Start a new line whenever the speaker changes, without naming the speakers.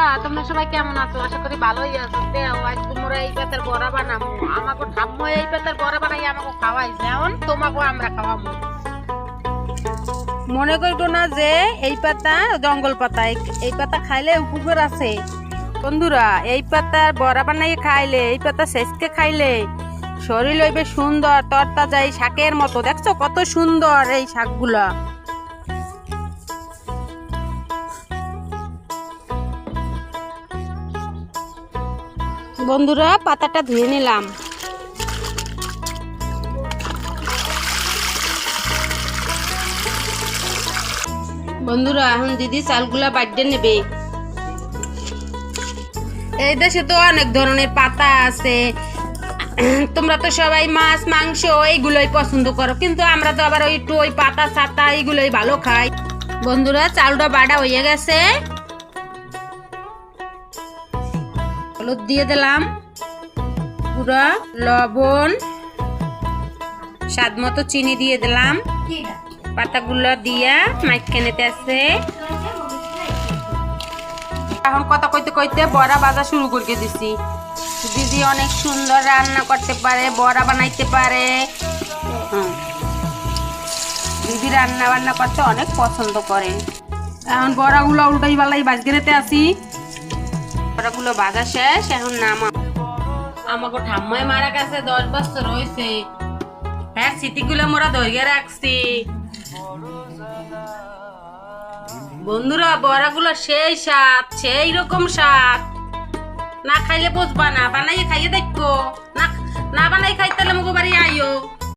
বন্ধুরা তোমরা সবাই কেমন আছো? আশা করি ভালোই আছো। আজ তোমরা এই পাতার বড়া বানাবো। আমাকে ঠাম্মা এই পাতার বড়া বানাই আমাকে খাওয়াইছে, এখন তোমাকে আমরা খাওয়াবো। মনে করতো না যে এই পাতা জঙ্গল পাতা, এই পাতা খাইলে উপকার আছে। বন্ধুরা এই পাতার বড়া বানাই খাইলে, এই পাতা সেচকে খাইলে শরীর হইবে সুন্দর তরতাজা, এই শাকের মতো। দেখছো কত সুন্দর এই শাকগুলা। বন্ধুরা পাতাটা ধুয়ে নিলাম। বন্ধুরা এখন দিদি চালগুলা বাড়িয়ে নেবে। এই দেশে তো অনেক ধরনের পাতা আছে, তোমরা তো সবাই মাছ মাংস এইগুলোই পছন্দ করো, কিন্তু আমরা তো আবার একটু ওই পাতা ছাতা এইগুলোই ভালো খাই। বন্ধুরা চালটা বাড়া হয়ে গেছে, হলুদ দিয়ে দিলাম, পুরা লবণ, স্বাদ মতো চিনি দিয়ে দিলাম, পাতাগুলো দিয়া মাইখানেতে আছে। এখন কথা কইতে কইতে বড়া ভাজা শুরু করে দিছি। দিদি অনেক সুন্দর রান্না করতে পারে, বড়া বানাইতে পারে। দিদি রান্না বান্না করতে অনেক পছন্দ করে। এখন বড়াগুলো উল্টাই পাল্লাই বাজগেরেতে আসি। বড়াগুলো ভাজা শেষ, এখন নামা। আমাকে ঠাম্মায় মারা গেছে 10 বছর হয়েছে, হ্যাঁ স্মৃতিগুলো মোরা ধরে রাখছি। বন্ধুরা বড়াগুলো সেই স্বাদ, সেই রকম স্বাদ, না খাইলে বুঝবা না। বানাইয়ে খাইয়ে দেখো, না বানাই খাইতে মুগো বাড়ি আইও।